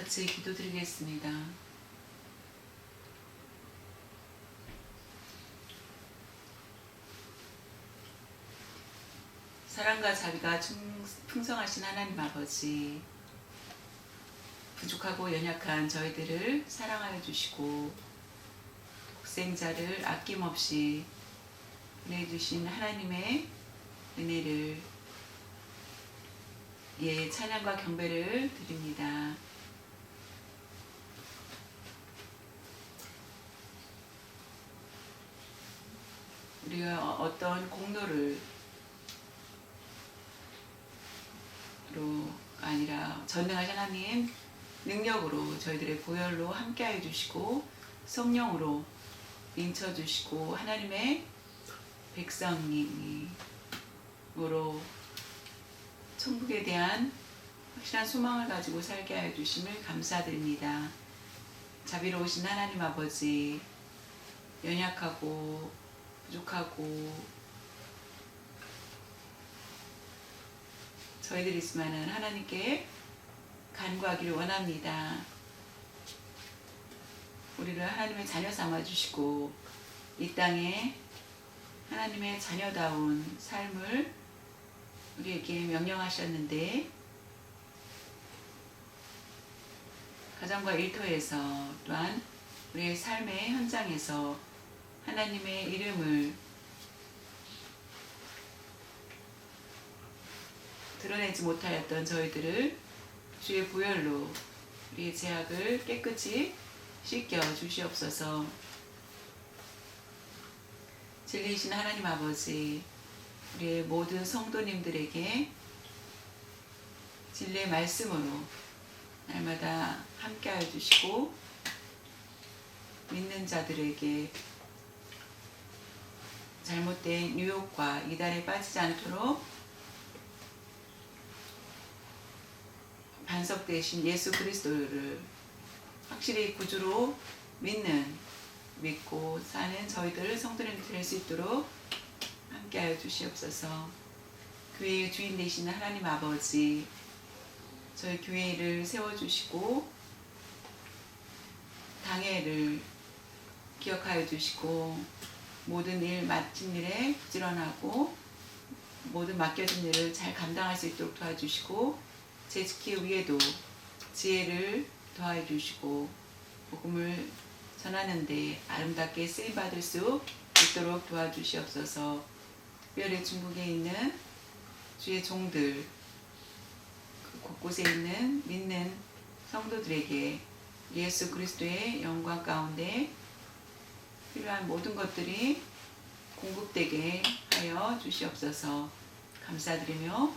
같이 기도드리겠습니다. 사랑과 자비가 풍성하신 하나님 아버지, 부족하고 연약한 저희들을 사랑하여 주시고 독생자를 아낌없이 보내주신 하나님의 은혜를 찬양과 경배를 드립니다. 우리가 어떤 공로를 아니라 전능하신 하나님 능력으로 저희들의 보혈로 함께하여 주시고 성령으로 인쳐주시고 하나님의 백성님으로 천국에 대한 확실한 소망을 가지고 살게 하여 주심을 감사드립니다. 자비로우신 하나님 아버지, 연약하고 부족하고 저희들이 있으면 하나님께 간구하기를 원합니다. 우리를 하나님의 자녀 삼아주시고 이 땅에 하나님의 자녀다운 삶을 우리에게 명령하셨는데 가정과 일터에서 또한 우리의 삶의 현장에서 하나님의 이름을 드러내지 못하였던 저희들을 주의 보혈로 우리의 죄악을 깨끗이 씻겨 주시옵소서. 진리이신 하나님 아버지, 우리의 모든 성도님들에게 진리의 말씀으로 날마다 함께하여 주시고 믿는 자들에게 잘못된 유혹과 이단에 빠지지 않도록 반석 되신 예수 그리스도를 확실히 구주로 믿고 사는 저희들 성도님들 될 수 있도록 함께하여 주시옵소서. 교회의 주인 되시는 하나님 아버지, 저희 교회를 세워주시고 당회를 기억하여 주시고 모든 일 맡은 일에 부지런하고 모든 맡겨진 일을 잘 감당할 수 있도록 도와주시고 제 지키 위에도 지혜를 더하여 주시고 복음을 전하는데 아름답게 쓰임받을 수 있도록 도와주시옵소서. 특별히 중국에 있는 주의 종들, 그 곳곳에 있는 믿는 성도들에게 예수 그리스도의 영광 가운데 필요한 모든 것들이 공급되게 하여 주시옵소서. 감사드리며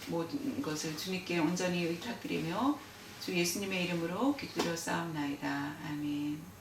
모든 것을 주님께 온전히 의탁드리며 주 예수님의 이름으로 기도드려 싸움나이다. 아멘.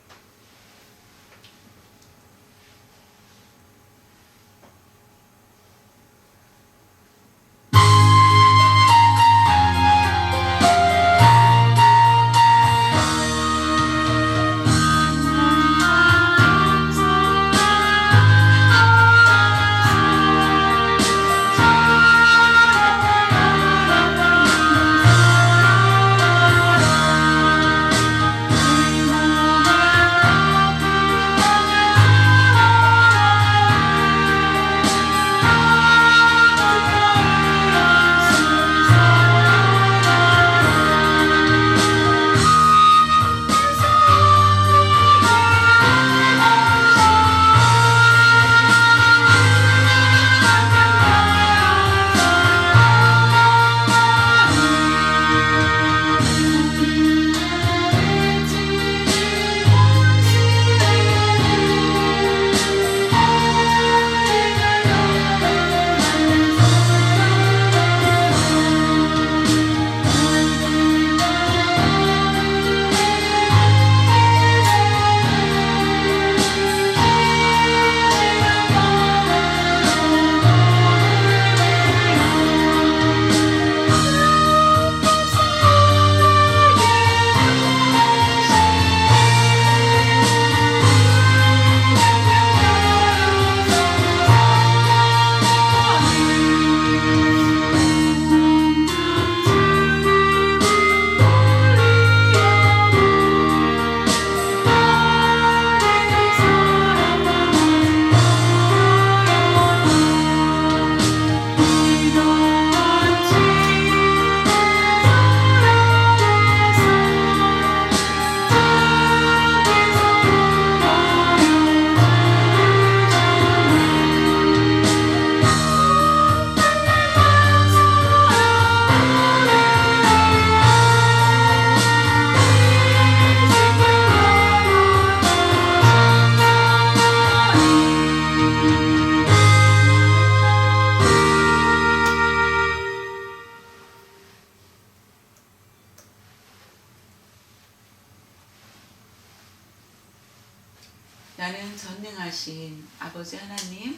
나는 전능하신 아버지 하나님,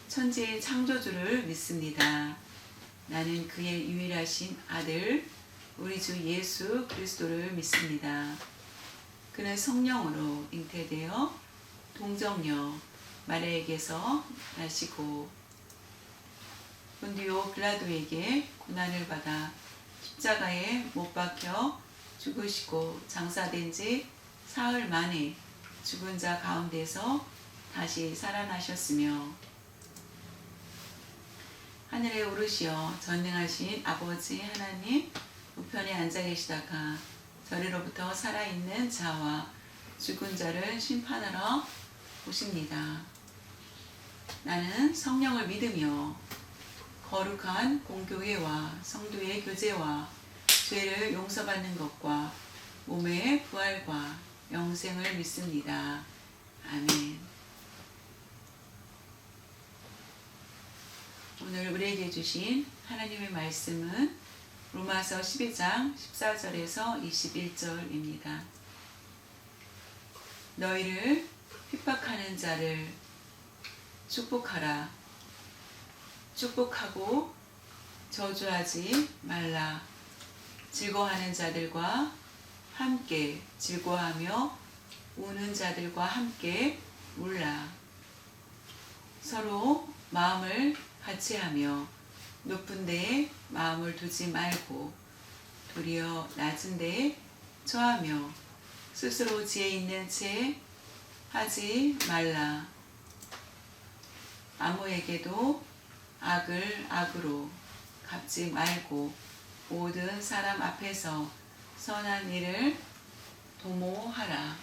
천지의 창조주를 믿습니다. 나는 그의 유일하신 아들, 우리 주 예수 그리스도를 믿습니다. 그는 성령으로 잉태되어 동정녀 마리아에게서 나시고 본디오 빌라도에게 고난을 받아 십자가에 못 박혀 죽으시고 장사된 지 사흘 만에 죽은 자 가운데서 다시 살아나셨으며 하늘에 오르시어 전능하신 아버지 하나님 우편에 앉아 계시다가 저리로부터 살아있는 자와 죽은 자를 심판하러 오십니다. 나는 성령을 믿으며 거룩한 공교회와 성도의 교제와 죄를 용서받는 것과 몸의 부활과 영생을 믿습니다. 아멘. 오늘 우리에게 주신 하나님의 말씀은 로마서 12장 14절에서 21절입니다. 너희를 핍박하는 자를 축복하라. 축복하고 저주하지 말라. 즐거워하는 자들과 함께 즐거워하며 우는 자들과 함께 울라. 서로 마음을 같이 하며 높은 데에 마음을 두지 말고 도리어 낮은 데에 처하며 스스로 지혜 있는 채 하지 말라. 아무에게도 악을 악으로 갚지 말고 모든 사람 앞에서 선한 일을 도모하라.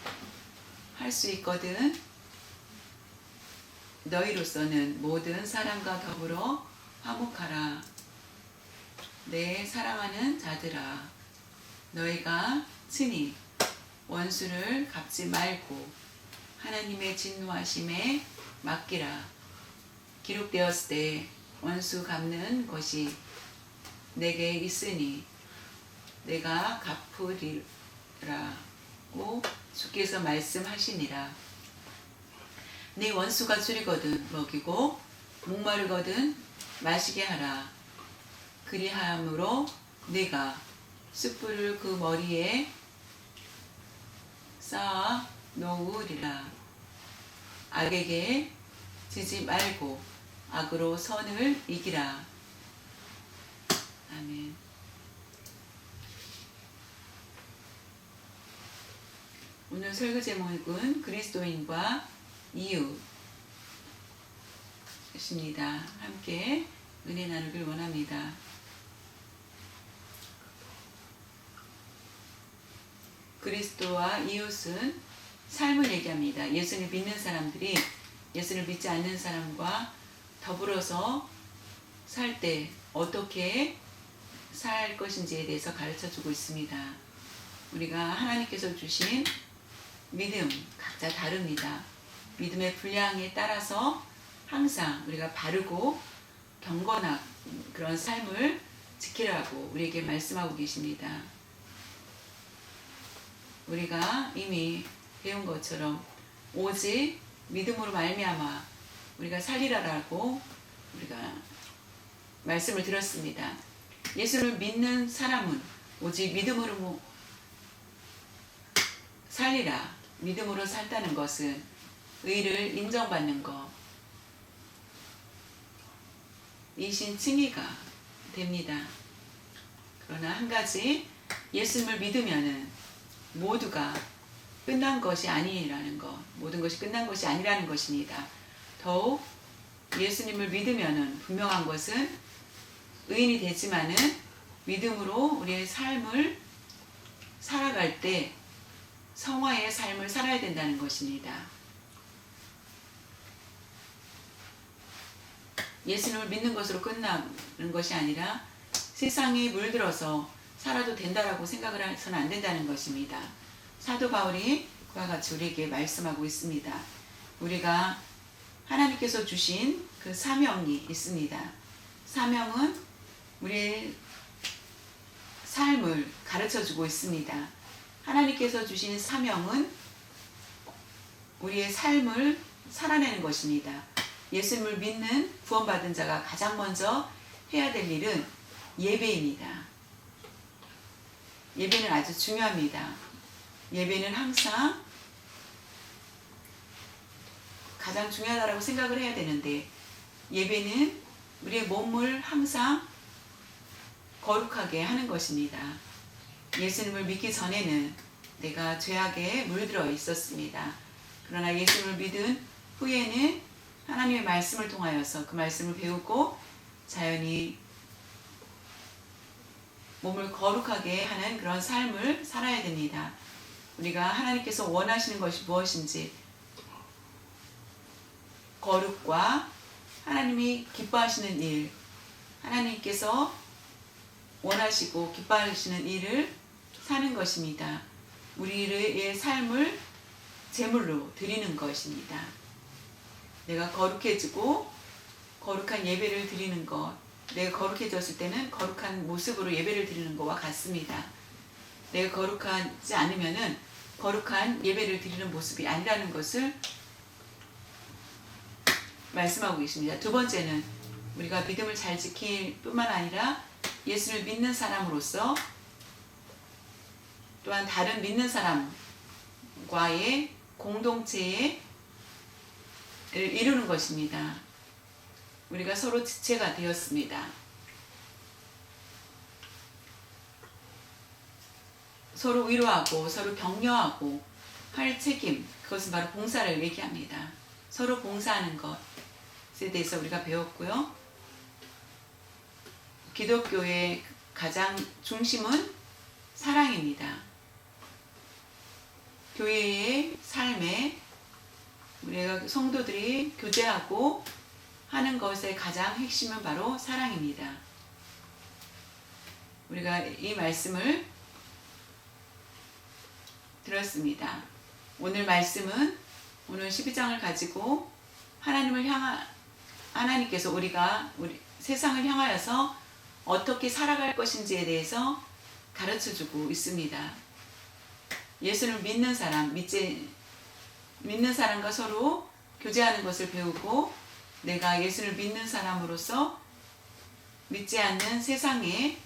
할 수 있거든 너희로서는 모든 사람과 더불어 화목하라. 내 사랑하는 자들아, 너희가 친히 원수를 갚지 말고 하나님의 진노하심에 맡기라. 기록되었을 때 원수 갚는 것이 내게 있으니 내가 갚으리라고 주께서 말씀하시니라. 네 원수가 줄이거든 먹이고 목마르거든 마시게 하라. 그리함으로 네가 숯불을 그 머리에 쌓아 놓으리라. 악에게 지지 말고 악으로 선을 이기라. 아멘. 오늘 설교 제목은 그리스도인과 이웃입니다. 함께 은혜 나누길 원합니다. 그리스도와 이웃은 삶을 얘기합니다. 예수를 믿는 사람들이 예수를 믿지 않는 사람과 더불어서 살 때 어떻게 살 것인지에 대해서 가르쳐주고 있습니다. 우리가 하나님께서 주신 믿음 각자 다릅니다. 믿음의 분량에 따라서 항상 우리가 바르고 경건한 그런 삶을 지키라고 우리에게 말씀하고 계십니다. 우리가 이미 배운 것처럼 오직 믿음으로 말미암아 우리가 살리라라고 우리가 말씀을 들었습니다. 예수를 믿는 사람은 오직 믿음으로 살리라. 믿음으로 산다는 것은 의를 인정받는 것, 이신 칭의가 됩니다. 그러나 한 가지, 예수님을 믿으면은 모두가 끝난 것이 아니라는 것, 모든 것이 끝난 것이 아니라는 것입니다. 더욱 예수님을 믿으면은 분명한 것은 의인이 되지만은 믿음으로 우리의 삶을 살아갈 때 성화의 삶을 살아야 된다는 것입니다. 예수님을 믿는 것으로 끝나는 것이 아니라 세상에 물들어서 살아도 된다라고 생각을 해서는 안 된다는 것입니다. 사도 바울이 그와 같이 우리에게 말씀하고 있습니다. 우리가 하나님께서 주신 그 사명이 있습니다. 사명은 우리의 삶을 가르쳐주고 있습니다. 하나님께서 주신 사명은 우리의 삶을 살아내는 것입니다. 예수님을 믿는 구원받은 자가 가장 먼저 해야 될 일은 예배입니다. 예배는 아주 중요합니다. 예배는 항상 가장 중요하다고 생각을 해야 되는데, 예배는 우리의 몸을 항상 거룩하게 하는 것입니다. 예수님을 믿기 전에는 내가 죄악에 물들어 있었습니다. 그러나 예수님을 믿은 후에는 하나님의 말씀을 통하여서 그 말씀을 배우고 자연히 몸을 거룩하게 하는 그런 삶을 살아야 됩니다. 우리가 하나님께서 원하시는 것이 무엇인지, 거룩과 하나님이 기뻐하시는 일, 하나님께서 원하시고 기뻐하시는 일을 사는 것입니다. 우리의 삶을 제물로 드리는 것입니다. 내가 거룩해지고 거룩한 예배를 드리는 것, 내가 거룩해졌을 때는 거룩한 모습으로 예배를 드리는 것과 같습니다. 내가 거룩하지 않으면은 거룩한 예배를 드리는 모습이 아니라는 것을 말씀하고 계십니다. 두 번째는 우리가 믿음을 잘 지킬 뿐만 아니라 예수를 믿는 사람으로서 또한 다른 믿는 사람과의 공동체를 이루는 것입니다. 우리가 서로 지체가 되었습니다. 서로 위로하고 서로 격려하고 할 책임, 그것은 바로 봉사를 얘기합니다. 서로 봉사하는 것에 대해서 우리가 배웠고요. 기독교의 가장 중심은 사랑입니다. 교회의 삶에 우리가 성도들이 교제하고 하는 것의 가장 핵심은 바로 사랑입니다. 우리가 이 말씀을 들었습니다. 오늘 말씀은 오늘 12장을 가지고 하나님께서 우리가 세상을 향하여서 어떻게 살아갈 것인지에 대해서 가르쳐주고 있습니다. 예수를 믿는 사람, 믿는 사람과 서로 교제하는 것을 배우고, 내가 예수를 믿는 사람으로서 믿지 않는 세상에서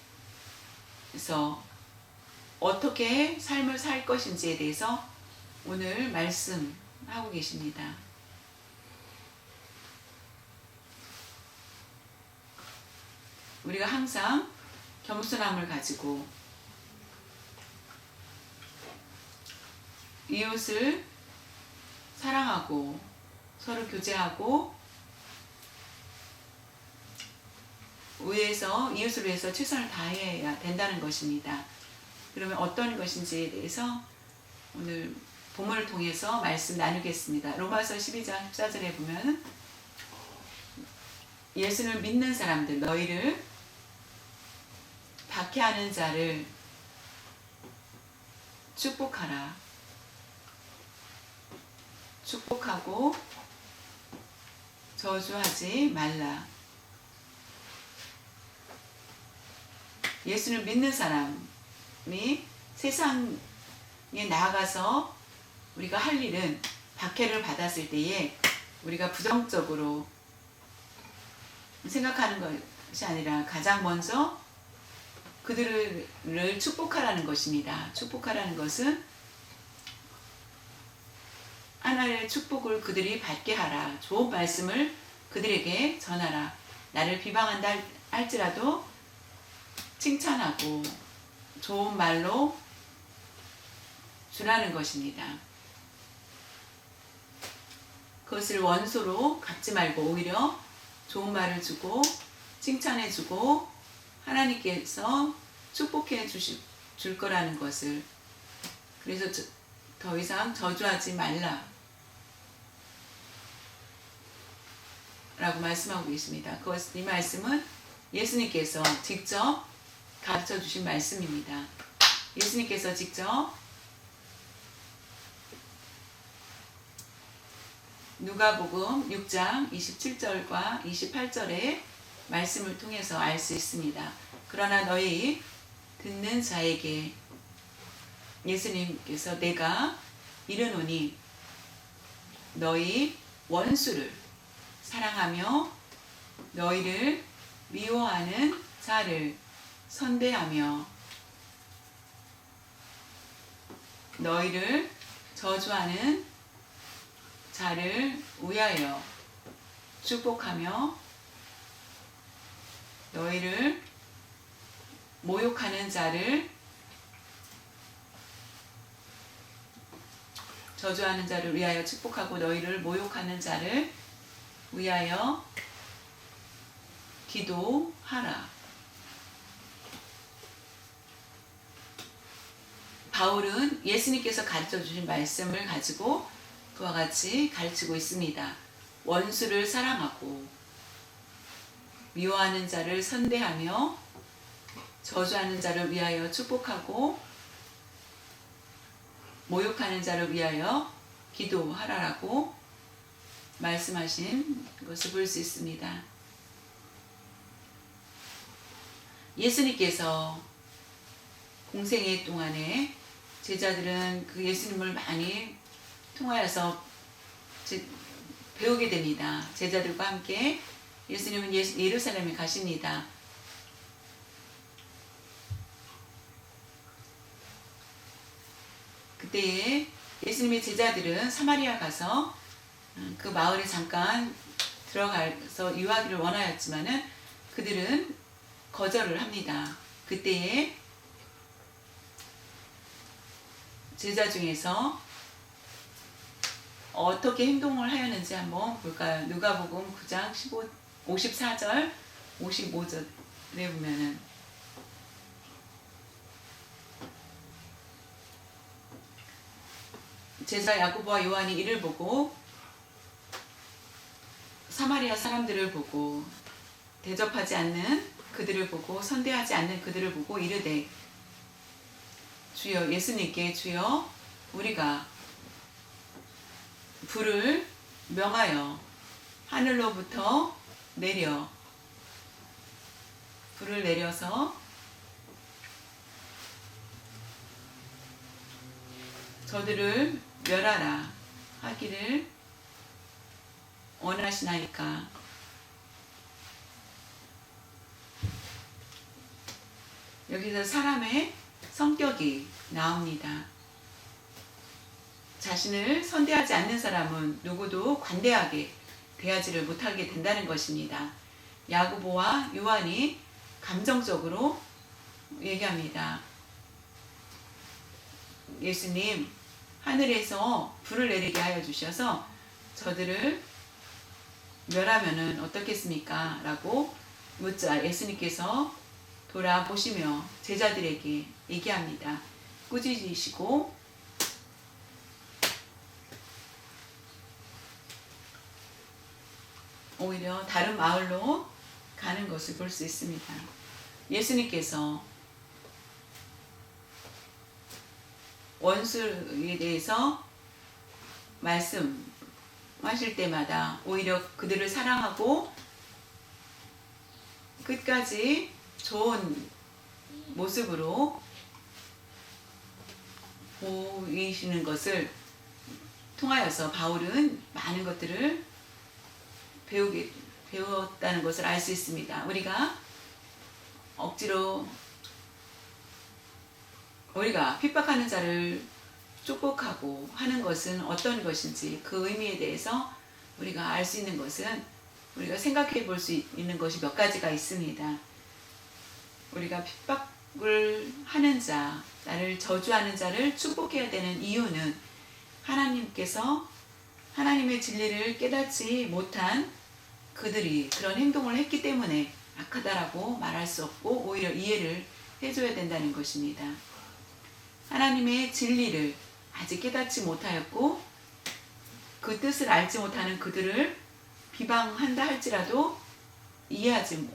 어떻게 삶을 살 것인지에 대해서 오늘 말씀하고 계십니다. 우리가 항상 겸손함을 가지고 이웃을 사랑하고 서로 교제하고 이웃을 위해서 최선을 다해야 된다는 것입니다. 그러면 어떤 것인지에 대해서 오늘 본문을 통해서 말씀 나누겠습니다. 로마서 12장 14절에 보면 예수를 믿는 사람들, 너희를 박해하는 자를 축복하라. 축복하고 저주하지 말라. 예수를 믿는 사람이 세상에 나아가서 우리가 할 일은 박해를 받았을 때에 우리가 부정적으로 생각하는 것이 아니라 가장 먼저 그들을 축복하라는 것입니다. 축복하라는 것은 하나님의 축복을 그들이 받게 하라. 좋은 말씀을 그들에게 전하라. 나를 비방한다 할지라도 칭찬하고 좋은 말로 주라는 것입니다. 그것을 원수로 갚지 말고 오히려 좋은 말을 주고 칭찬해주고 하나님께서 축복해 줄 거라는 것을, 그래서 더 이상 저주하지 말라 라고 말씀하고 계십니다. 이 말씀은 예수님께서 직접 가르쳐 주신 말씀입니다. 예수님께서 직접 누가복음 6장 27절과 28절의 말씀을 통해서 알 수 있습니다. 그러나 너희 듣는 자에게 예수님께서 내가 이르노니 너희 원수를 사랑하며 너희를 미워하는 자를 선대하며 너희를 저주하는 자를 위하여 축복하며 너희를 모욕하는 자를 저주하는 자를 위하여 축복하고 너희를 모욕하는 자를 위하여 기도하라. 바울은 예수님께서 가르쳐 주신 말씀을 가지고 그와 같이 가르치고 있습니다. 원수를 사랑하고 미워하는 자를 선대하며 저주하는 자를 위하여 축복하고 모욕하는 자를 위하여 기도하라라고 말씀하신 것을 볼 수 있습니다. 예수님께서 공생애 동안에 제자들은 그 예수님을 많이 통하여서 배우게 됩니다. 제자들과 함께 예수님은 예루살렘에 가십니다. 그때에 예수님의 제자들은 사마리아 가서 그 마을에 잠깐 들어가서 유하기를 원하였지만은 그들은 거절을 합니다. 그때에 제자 중에서 어떻게 행동을 하였는지 한번 볼까요? 누가복음 9장 54절 55절에 보면은 제자 야고보와 요한이 이를 보고 사마리아 사람들을 보고 대접하지 않는 그들을 보고 선대하지 않는 그들을 보고 이르되 주여 예수님께 주여 우리가 불을 명하여 하늘로부터 내려 불을 내려서 저들을 멸하라 하기를 원하시나이까. 여기서 사람의 성격이 나옵니다. 자신을 선대하지 않는 사람은 누구도 관대하게 대하지를 못하게 된다는 것입니다. 야고보와 요한이 감정적으로 얘기합니다. 예수님, 하늘에서 불을 내리게 하여 주셔서 저들을 멸하면은 어떻겠습니까? 라고 묻자 예수님께서 돌아보시며 제자들에게 얘기합니다. 꾸짖으시고 오히려 다른 마을로 가는 것을 볼 수 있습니다. 예수님께서 원수에 대해서 말씀하실 때마다 오히려 그들을 사랑하고 끝까지 좋은 모습으로 보이시는 것을 통하여서 바울은 많은 것들을 배웠다는 것을 알 수 있습니다. 우리가 억지로 우리가 핍박하는 자를 축복하고 하는 것은 어떤 것인지 그 의미에 대해서 우리가 알 수 있는 것은 우리가 생각해 볼 수 있는 것이 몇 가지가 있습니다. 우리가 핍박을 하는 자, 나를 저주하는 자를 축복해야 되는 이유는 하나님께서 하나님의 진리를 깨닫지 못한 그들이 그런 행동을 했기 때문에 악하다라고 말할 수 없고 오히려 이해를 해줘야 된다는 것입니다. 하나님의 진리를 아직 깨닫지 못하였고 그 뜻을 알지 못하는 그들을 비방한다 할지라도 이해하지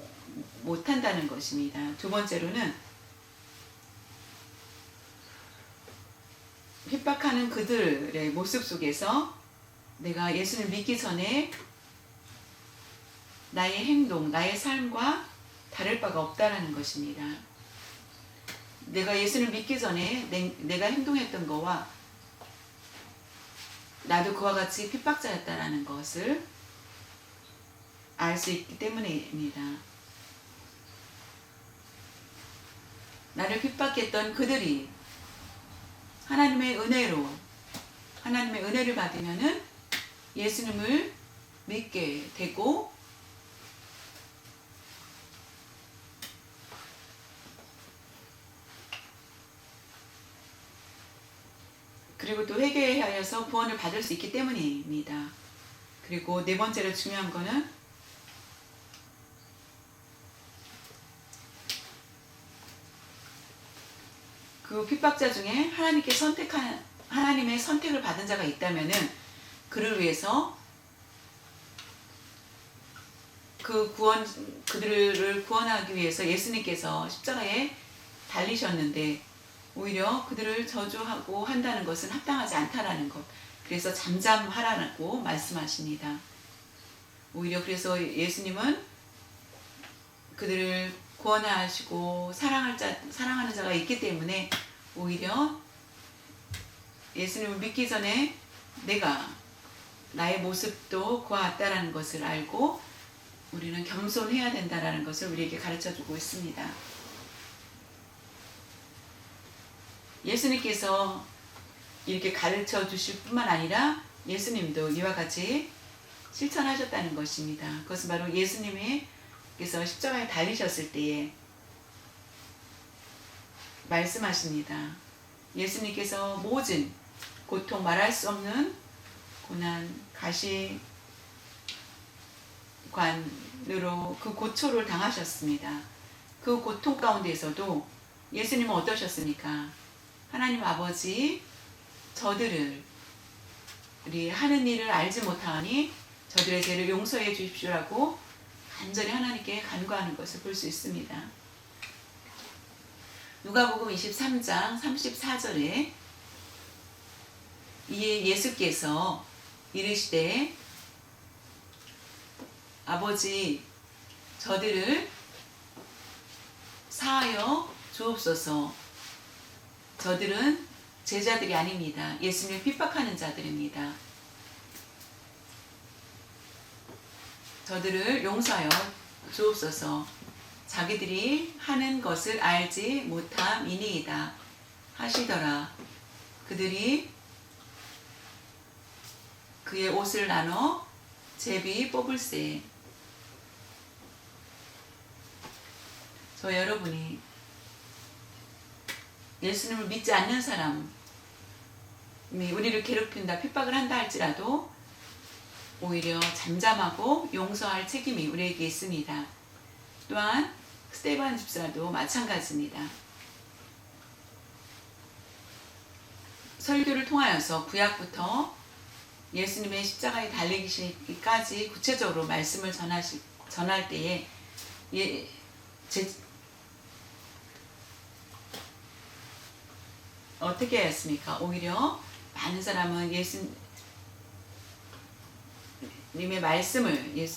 못한다는 것입니다. 두 번째로는 핍박하는 그들의 모습 속에서 내가 예수를 믿기 전에 나의 행동, 나의 삶과 다를 바가 없다라는 것입니다. 내가 예수를 믿기 전에 내가 행동했던 거와 나도 그와 같이 핍박자였다라는 것을 알 수 있기 때문입니다. 나를 핍박했던 그들이 하나님의 은혜를 받으면은 예수님을 믿게 되고, 그리고 또 회개하여서 구원을 받을 수 있기 때문입니다. 그리고 네 번째로 중요한 거는 그 핍박자 중에 하나님의 선택을 받은 자가 있다면은 그를 위해서 그들을 구원하기 위해서 예수님께서 십자가에 달리셨는데 오히려 그들을 저주하고 한다는 것은 합당하지 않다라는 것. 그래서 잠잠하라고 말씀하십니다. 오히려 그래서 예수님은 그들을 구원하시고 사랑하는 자가 있기 때문에 오히려 예수님을 믿기 전에 내가 나의 모습도 그와 같다라는 것을 알고 우리는 겸손해야 된다라는 것을 우리에게 가르쳐주고 있습니다. 예수님께서 이렇게 가르쳐 주실 뿐만 아니라 예수님도 이와 같이 실천하셨다는 것입니다. 그것은 바로 예수님께서 십자가에 달리셨을 때에 말씀하십니다. 예수님께서 모든 고통, 말할 수 없는 고난, 가시관으로 그 고초를 당하셨습니다. 그 고통 가운데서도 예수님은 어떠셨습니까? 하나님 아버지, 저들을 우리 하는 일을 알지 못하니 저들의 죄를 용서해 주십시오라고 간절히 하나님께 간구하는 것을 볼 수 있습니다. 누가복음 23장 34절에 이에 예수께서 이르시되 아버지 저들을 사하여 주옵소서. 저들은 제자들이 아닙니다. 예수님을 핍박하는 자들입니다. 저들을 용서하여 주옵소서. 자기들이 하는 것을 알지 못함이니이다 하시더라. 그들이 그의 옷을 나눠 제비 뽑을세. 저 여러분이 예수님을 믿지 않는 사람이 우리를 괴롭힌다, 핍박을 한다 할지라도 오히려 잠잠하고 용서할 책임이 우리에게 있습니다. 또한 스데반 집사도 마찬가지입니다. 설교를 통하여서 구약부터 예수님의 십자가에 달리기까지 구체적으로 말씀을 전할 때에 어떻게 했습니까? 오히려 많은 사람은 예수님의 말씀을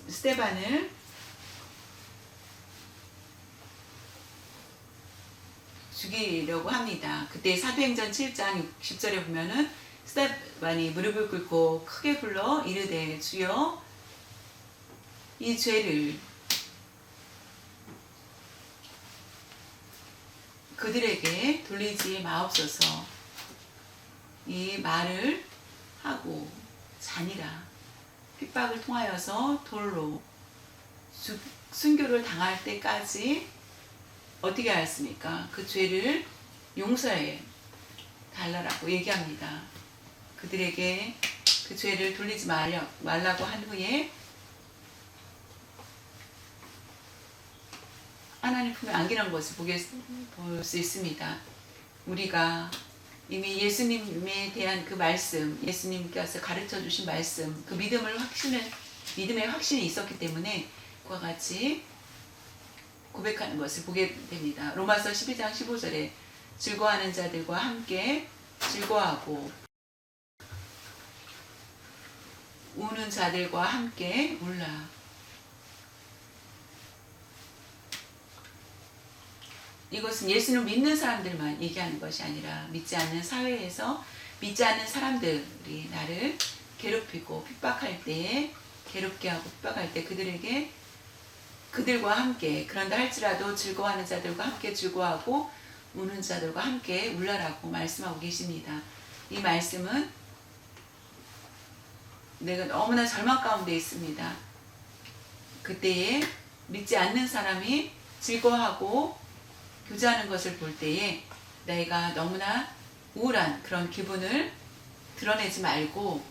스데반을 죽이려고 합니다. 그때 사도행전 7장 60절에 보면은 스데반이 무릎을 꿇고 크게 불러 이르되 주여 이 죄를 그들에게 돌리지 마옵소서. 이 말을 하고 자니라. 핍박을 통하여서 돌로 순교를 당할 때까지 어떻게 하였습니까? 그 죄를 용서해 달라고 얘기합니다. 그들에게 그 죄를 돌리지 말라고 한 후에 하나님 품에 안기는 것을 볼 수 있습니다. 우리가 이미 예수님에 대한 그 말씀, 예수님께서 가르쳐 주신 말씀, 그 믿음의 확신이 있었기 때문에 그와 같이 고백하는 것을 보게 됩니다. 로마서 12장 15절에 즐거워하는 자들과 함께 즐거워하고 우는 자들과 함께 울라. 이것은 예수님을 믿는 사람들만 얘기하는 것이 아니라 믿지 않는 사회에서 믿지 않는 사람들이 나를 괴롭히고 핍박할 때에 괴롭게 하고 핍박할 때 그들과 함께 그런다 할지라도 즐거워하는 자들과 함께 즐거워하고 우는 자들과 함께 울라라고 말씀하고 계십니다. 이 말씀은 내가 너무나 절망 가운데 있습니다. 그때에 믿지 않는 사람이 즐거워하고 교제하는 것을 볼 때에 내가 너무나 우울한 그런 기분을 드러내지 말고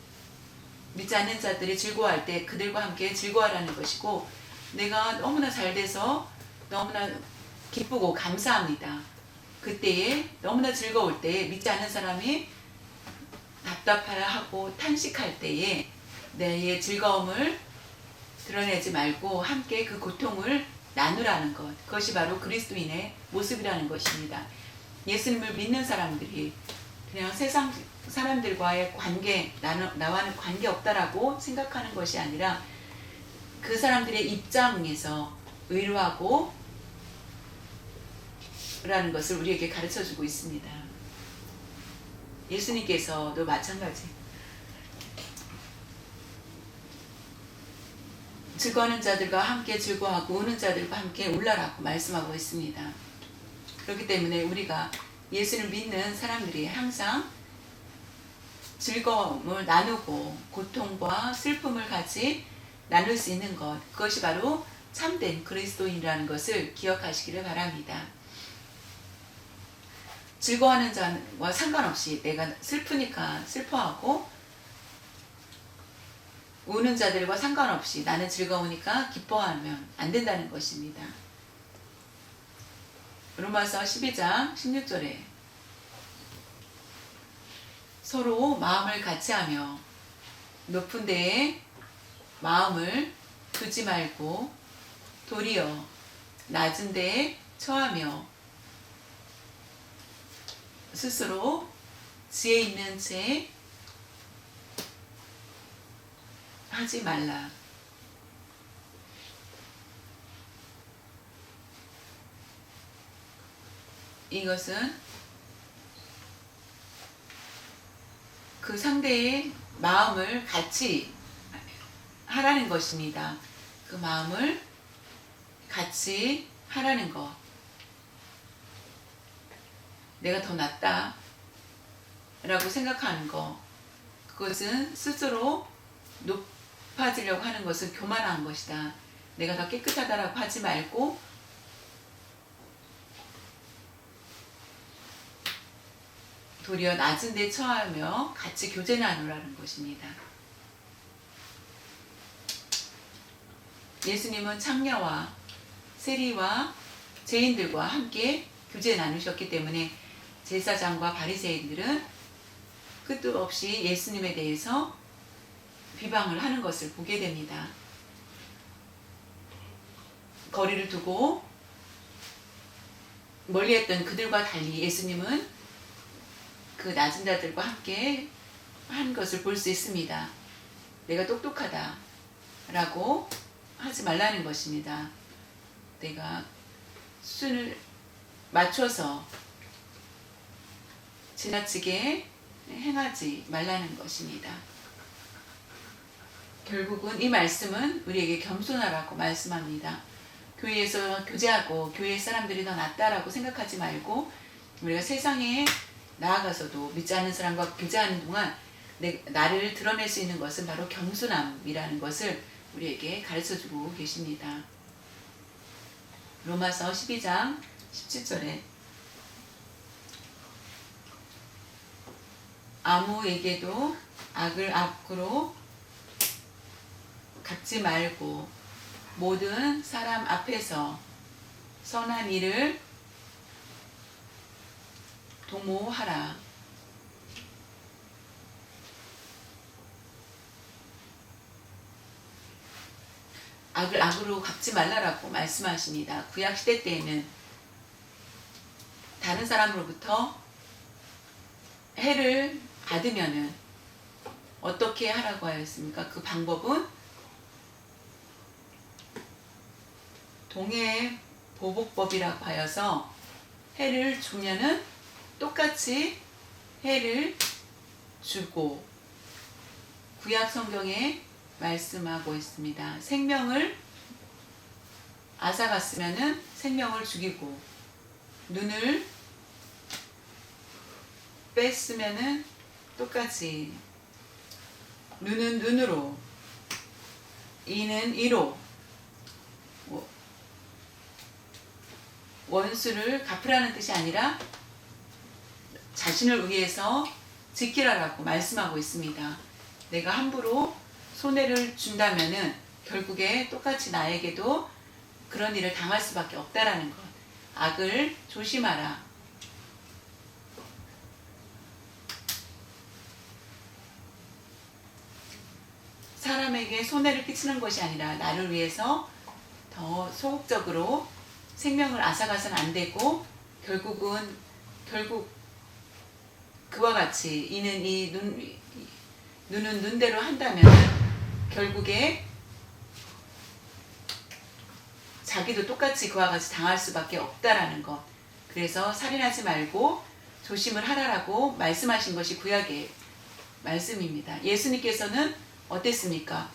믿지 않는 자들이 즐거워할 때 그들과 함께 즐거워하라는 것이고 내가 너무나 잘 돼서 너무나 기쁘고 감사합니다. 그때에 너무나 즐거울 때에 믿지 않는 사람이 답답하고 탄식할 때에 내의 즐거움을 드러내지 말고 함께 그 고통을 나누라는 것. 그것이 바로 그리스도인의 모습이라는 것입니다. 예수님을 믿는 사람들이 그냥 세상 사람들과의 관계, 나와는 관계없다라고 생각하는 것이 아니라 그 사람들의 입장에서 의로하고 라는 것을 우리에게 가르쳐주고 있습니다. 예수님께서도 마찬가지. 즐거워하는 자들과 함께 즐거워하고 우는 자들과 함께 울라라고 말씀하고 있습니다. 그렇기 때문에 우리가 예수를 믿는 사람들이 항상 즐거움을 나누고 고통과 슬픔을 같이 나눌 수 있는 것, 그것이 바로 참된 그리스도인이라는 것을 기억하시기를 바랍니다. 즐거워하는 자와 상관없이 내가 슬프니까 슬퍼하고 우는 자들과 상관없이 나는 즐거우니까 기뻐하면 안 된다는 것입니다. 로마서 12장 16절에 서로 마음을 같이하며 높은 데에 마음을 두지 말고 도리어 낮은 데에 처하며 스스로 지혜 있는 채 하지 말라. 이것은 그 상대의 마음을 같이 하라는 것입니다. 그 마음을 같이 하라는 것. 내가 더 낫다 라고 생각하는 것. 그것은 스스로 높아지려고 하는 것은 교만한 것이다. 내가 더 깨끗하다라고 하지 말고 도리어 낮은 데 처하며 같이 교제 나누라는 것입니다. 예수님은 창녀와 세리와 죄인들과 함께 교제 나누셨기 때문에 제사장과 바리새인들은 끝도 없이 예수님에 대해서 비방을 하는 것을 보게 됩니다. 거리를 두고 멀리했던 그들과 달리 예수님은 그 낮은 자들과 함께 한 것을 볼 수 있습니다. 내가 똑똑하다 라고 하지 말라는 것입니다. 내가 수준을 맞춰서 지나치게 행하지 말라는 것입니다. 결국은 이 말씀은 우리에게 겸손하라고 말씀합니다. 교회에서 교제하고 교회 사람들이 더 낫다라고 생각하지 말고 우리가 세상에 나아가서도 믿지 않는 사람과 교제하는 동안 나를 드러낼 수 있는 것은 바로 겸손함이라는 것을 우리에게 가르쳐주고 계십니다. 로마서 12장 17절에 아무에게도 악을 악으로 갚지 말고 모든 사람 앞에서 선한 일을 도모하라. 악을 악으로 갚지 말라라고 말씀하십니다. 구약시대 때에는 다른 사람으로부터 해를 받으면은 어떻게 하라고 하였습니까? 그 방법은 동해 보복법이라고 하여서 해를 주면은 똑같이 해를 주고 구약 성경에 말씀하고 있습니다. 생명을 앗아갔으면은 생명을 죽이고 눈을 뺐으면은 똑같이 눈은 눈으로 이는 이로 원수를 갚으라는 뜻이 아니라 자신을 위해서 지키라라고 말씀하고 있습니다. 내가 함부로 손해를 준다면은 결국에 똑같이 나에게도 그런 일을 당할 수밖에 없다라는 것. 악을 조심하라. 사람에게 손해를 끼치는 것이 아니라 나를 위해서 더 소극적으로 생명을 앗아가서는 안 되고 결국 그와 같이 이는 이 눈은 눈대로 한다면 결국에 자기도 똑같이 그와 같이 당할 수밖에 없다라는 것. 그래서 살인하지 말고 조심을 하라라고 말씀하신 것이 구약의 말씀입니다. 예수님께서는 어땠습니까?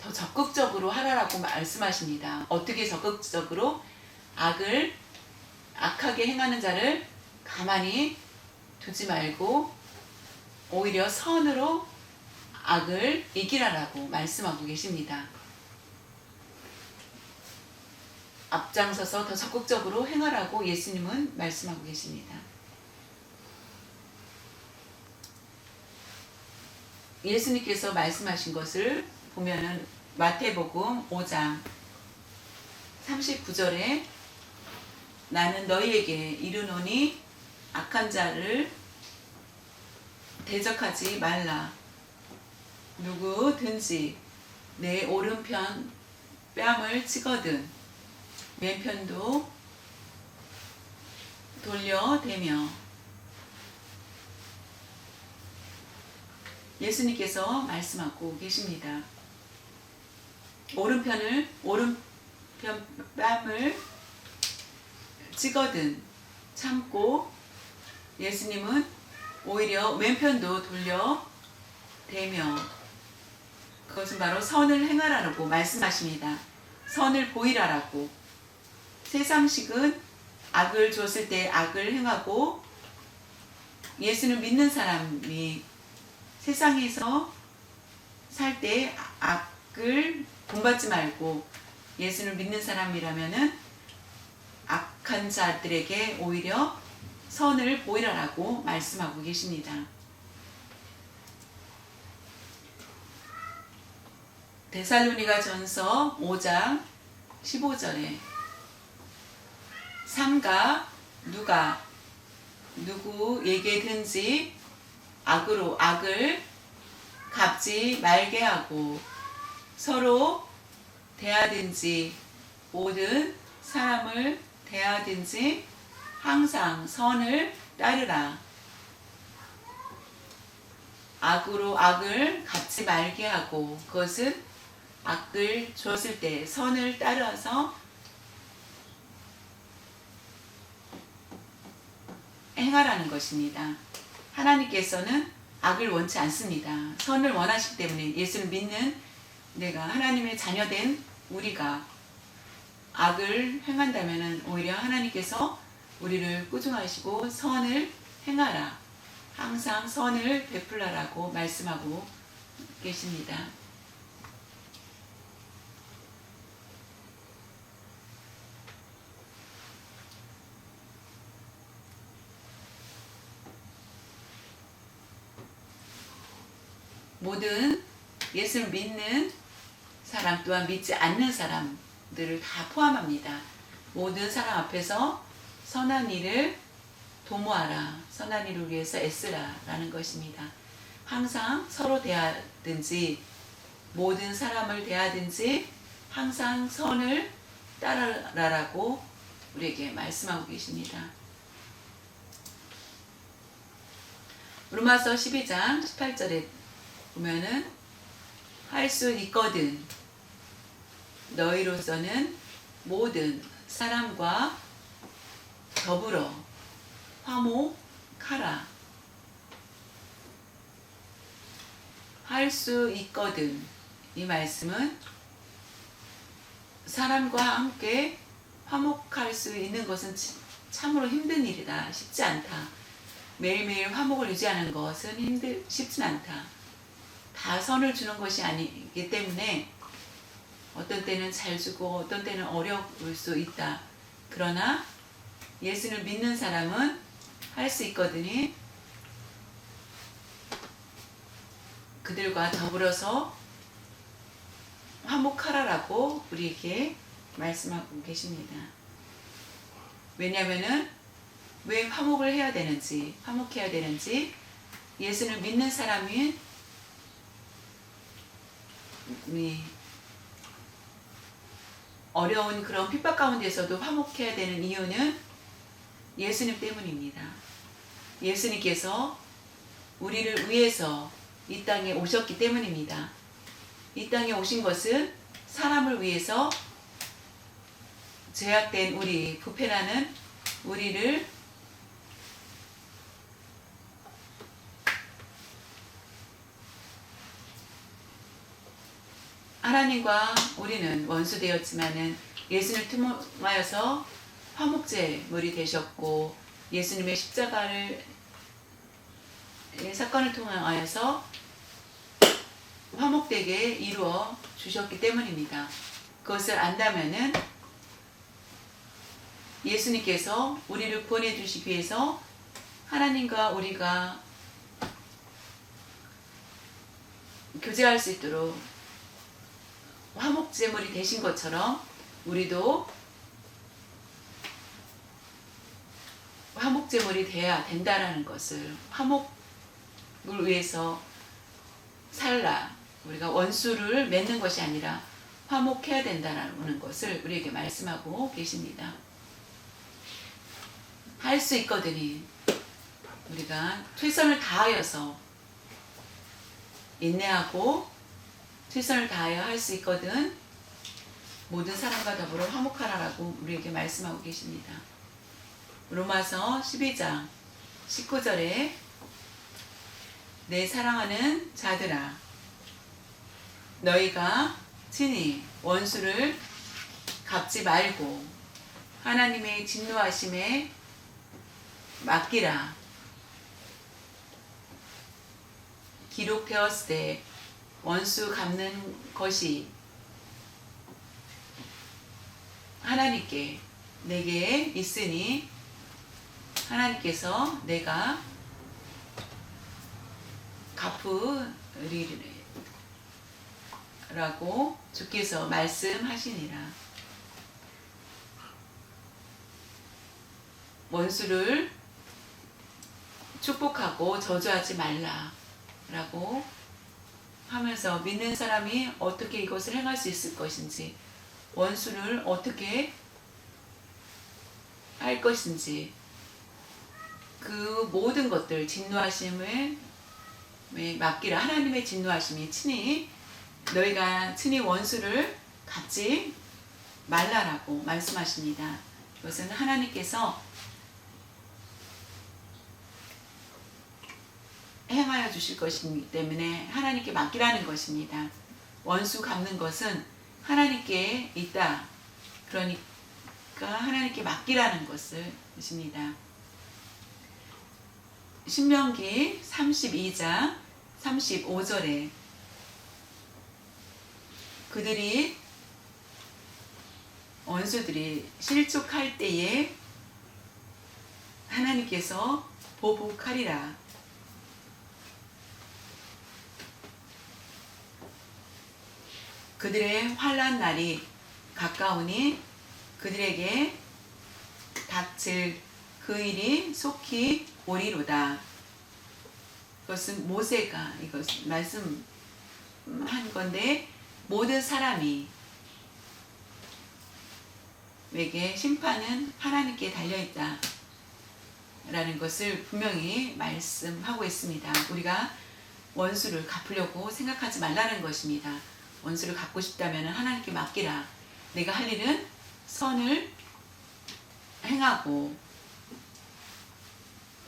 더 적극적으로 하라라고 말씀하십니다. 어떻게 적극적으로? 악하게 행하는 자를 가만히 두지 말고 오히려 선으로 악을 이기라라고 말씀하고 계십니다. 앞장서서 더 적극적으로 행하라고 예수님은 말씀하고 계십니다. 예수님께서 말씀하신 것을 보면은 마태복음 5장 39절에 나는 너희에게 이르노니 악한 자를 대적하지 말라. 누구든지 내 오른편 뺨을 치거든 왼편도 돌려대며. 예수님께서 말씀하고 계십니다. 오른편 뺨을 치거든 참고 예수님은 오히려 왼편도 돌려대며 그것은 바로 선을 행하라고 말씀하십니다. 선을 보이라라고. 세상식은 악을 줬을 때 악을 행하고 예수를 믿는 사람이 세상에서 살 때 악을 본받지 말고 예수를 믿는 사람이라면은 악한 자들에게 오히려 선을 보이라라고 말씀하고 계십니다. 데살로니가 전서 5장 15절에 삼가 누가 누구에게든지 악으로 악을 갚지 말게 하고 서로 대하든지 모든 사람을 대하든지 항상 선을 따르라. 악으로 악을 갚지 말게 하고 그것은 악을 줬을 때 선을 따라서 행하라는 것입니다. 하나님께서는 악을 원치 않습니다. 선을 원하시기 때문에 예수를 믿는 내가 하나님의 자녀된 우리가 악을 행한다면 오히려 하나님께서 우리를 꾸중하시고 선을 행하라. 항상 선을 베풀라라고 말씀하고 계십니다. 모든 예수를 믿는 사람 또한 믿지 않는 사람들을 다 포함합니다. 모든 사람 앞에서 선한 일을 도모하라. 선한 일을 위해서 애쓰라 라는 것입니다. 항상 서로 대하든지 모든 사람을 대하든지 항상 선을 따라라라고 우리에게 말씀하고 계십니다. 로마서 12장 18절에 보면은 할 수 있거든 너희로서는 모든 사람과 더불어 화목하라. 할 수 있거든. 이 말씀은 사람과 함께 화목할 수 있는 것은 참으로 힘든 일이다. 쉽지 않다. 매일매일 화목을 유지하는 것은 쉽진 않다. 다 선을 주는 것이 아니기 때문에 어떤 때는 잘 주고 어떤 때는 어려울 수 있다. 그러나 예수를 믿는 사람은 할 수 있거든요. 그들과 더불어서 화목하라라고 우리에게 말씀하고 계십니다. 왜냐하면은 왜 화목을 해야 되는지, 화목해야 되는지, 예수를 믿는 사람이 어려운 그런 핍박 가운데서도 화목해야 되는 이유는 예수님 때문입니다. 예수님께서 우리를 위해서 이 땅에 오셨기 때문입니다. 이 땅에 오신 것은 사람을 위해서 죄악된 우리, 부패하는 우리를 하나님과 우리는 원수되었지만은 예수님을 통하여서 화목제물이 되셨고 예수님의 십자가를 사건을 통하여서 화목되게 이루어 주셨기 때문입니다. 그것을 안다면은 예수님께서 우리를 구원해 주시기 위해서 하나님과 우리가 교제할 수 있도록 화목제물이 되신 것처럼 우리도 화목제물이 돼야 된다라는 것을, 화목을 위해서 살라, 우리가 원수를 맺는 것이 아니라 화목해야 된다라는 것을 우리에게 말씀하고 계십니다. 할 수 있거든요. 우리가 최선을 다하여서 인내하고 최선을 다하여 할 수 있거든. 모든 사람과 더불어 화목하라라고 우리에게 말씀하고 계십니다. 로마서 12장 19절에 내 사랑하는 자들아 너희가 친히 원수를 갚지 말고 하나님의 진노하심에 맡기라. 기록되었을 때 원수 갚는 것이 하나님께 내게 있으니 하나님께서 내가 갚으리라고 주께서 말씀하시니라. 원수를 축복하고 저주하지 말라라고 하면서 믿는 사람이 어떻게 이것을 행할 수 있을 것인지, 원수를 어떻게 할 것인지, 그 모든 것들 진노하심을 맡기라. 하나님의 진노하심이 친히 너희가 친히 원수를 갚지 말라라고 말씀하십니다. 이것은 하나님께서 행하여 주실 것이기 때문에 하나님께 맡기라는 것입니다. 원수 갚는 것은 하나님께 있다. 그러니까 하나님께 맡기라는 것을 뜻입니다. 신명기 32장 35절에 그들이 원수들이 실족할 때에 하나님께서 보복하리라. 그들의 환난 날이 가까우니 그들에게 닥칠 그 일이 속히 오리로다. 그것은 모세가 이것 말씀한 건데 모든 사람이 에게 심판은 하나님께 달려있다 라는 것을 분명히 말씀하고 있습니다. 우리가 원수를 갚으려고 생각하지 말라는 것입니다. 원수를 갚고 싶다면 하나님께 맡기라. 내가 할 일은 선을 행하고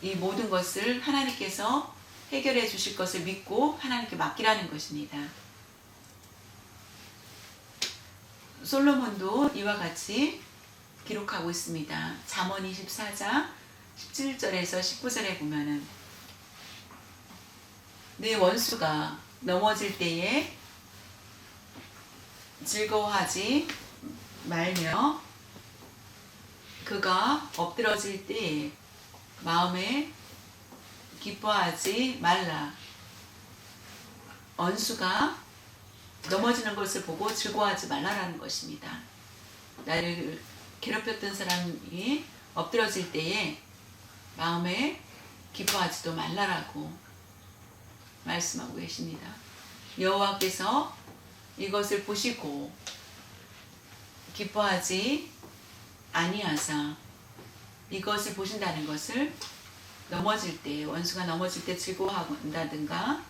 이 모든 것을 하나님께서 해결해 주실 것을 믿고 하나님께 맡기라는 것입니다. 솔로몬도 이와 같이 기록하고 있습니다. 잠언 24장 17절에서 19절에 보면은 내 원수가 넘어질 때에 즐거워하지 말며 그가 엎드러질 때에 마음에 기뻐하지 말라. 원수가 넘어지는 것을 보고 즐거워하지 말라라는 것입니다. 나를 괴롭혔던 사람이 엎드러질 때에 마음에 기뻐하지도 말라라고 말씀하고 계십니다. 여호와께서 이것을 보시고 기뻐하지 아니하사, 이것을 보신다는 것을 넘어질 때, 원수가 넘어질 때 즐거워한다든가